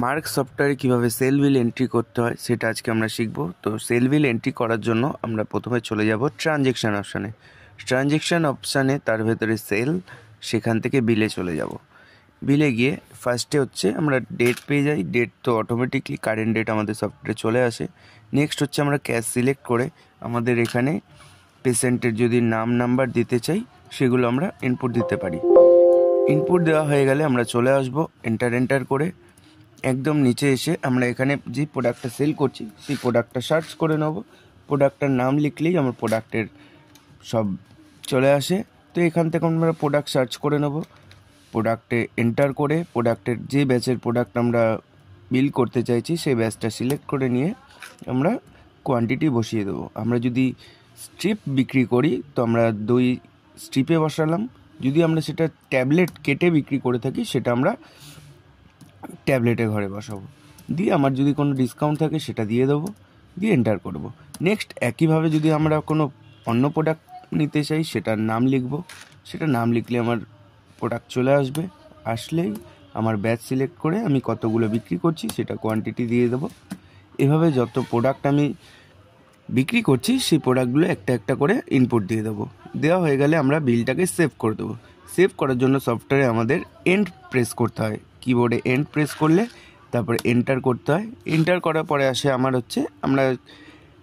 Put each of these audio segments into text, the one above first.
Mark সফটওয়্যারে কীভাবে sell বিল entry করতে হয় সেটা আজকে আমরা শিখব। তো সেল বিল এন্ট্রি করার জন্য আমরা প্রথমে চলে যাব ট্রানজ্যাকশান অপশানে। ট্রানজ্যাকশান অপশানে তার ভেতরে সেল, সেখান থেকে বিলে চলে যাব। বিলে গিয়ে ফার্স্টে হচ্ছে আমরা ডেট পেয়ে যাই। ডেট তো অটোমেটিকলি কারেন্ট ডেট আমাদের সফটওয়্যারে চলে আসে। নেক্সট হচ্ছে আমরা ক্যাশ সিলেক্ট করে আমাদের এখানে পেশেন্টের যদি নাম নাম্বার দিতে চাই সেগুলো আমরা ইনপুট দিতে পারি। ইনপুট দেওয়া হয়ে গেলে আমরা চলে আসব এন্টার করে একদম নিচে এসে আমরা এখানে যে প্রোডাক্টটা সেল করছি সেই প্রোডাক্টটা সার্চ করে নেব। প্রোডাক্টটার নাম লিখলেই আমার প্রোডাক্টের সব চলে আসে। তো এখান থেকে আমরা প্রোডাক্ট সার্চ করে নেব, প্রোডাক্টে এন্টার করে প্রোডাক্টের যে ব্যাচের প্রোডাক্ট আমরা বিল করতে চাইছি সেই ব্যাচটা সিলেক্ট করে নিয়ে আমরা কোয়ান্টিটি বসিয়ে দেবো। আমরা যদি স্ট্রিপ বিক্রি করি তো আমরা 2 স্ট্রিপে বসালাম। যদি আমরা সেটা ট্যাবলেট কেটে বিক্রি করে থাকি সেটা আমরা ট্যাবলেটে ঘরে বসাবো। দিয়ে আমার যদি কোনো ডিসকাউন্ট থাকে সেটা দিয়ে দেবো, দিয়ে এন্টার করব। নেক্সট একইভাবে যদি আমরা কোনো অন্য প্রোডাক্ট নিতে চাই সেটার নাম লিখব। সেটা নাম লিখলে আমার প্রোডাক্ট চলে আসবে। আসলেই আমার ব্যাচ সিলেক্ট করে আমি কতগুলো বিক্রি করছি সেটা কোয়ান্টিটি দিয়ে দেবো। এভাবে যত প্রোডাক্ট আমি বিক্রি করছি সেই প্রোডাক্টগুলো একটা একটা করে ইনপুট দিয়ে দেবো। দেওয়া হয়ে গেলে আমরা বিলটাকে সেভ করে দেবো। সেভ করার জন্য সফটওয়্যারে আমাদের এন্ড প্রেস করতে হয়। কিবোর্ডে এন্ড প্রেস করলে তারপরে এন্টার করতে হয়। এন্টার করার পরে আসে আমার হচ্ছে আমরা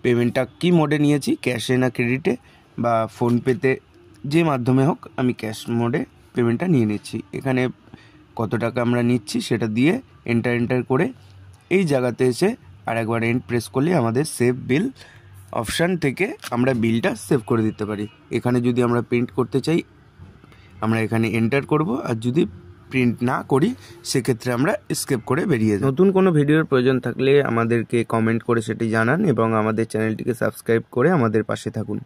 পেমেন্টটা কি মোডে নিয়েছি, ক্যাশে না ক্রেডিটে বা ফোনপেতে, যে মাধ্যমে হোক আমি ক্যাশ মোডে পেমেন্টটা নিয়ে নিচ্ছি। এখানে কত টাকা আমরা নিচ্ছি সেটা দিয়ে এন্টার করে এই জায়গাতে এসে আর একবার এন্ড প্রেস করলে আমাদের সেভ বিল অপশান থেকে আমরা বিলটা সেভ করে দিতে পারি। এখানে যদি আমরা প্রিন্ট করতে চাই আমরা এখানে এন্টার করব, আর যদি প্রিন্ট না করি সেক্ষেত্রে আমরা স্কেপ করে বেরিয়ে যাই। নতুন কোনো ভিডিওর প্রয়োজন থাকলে আমাদেরকে কমেন্ট করে সেটি জানান এবং আমাদের চ্যানেলটিকে সাবস্ক্রাইব করে আমাদের পাশে থাকুন।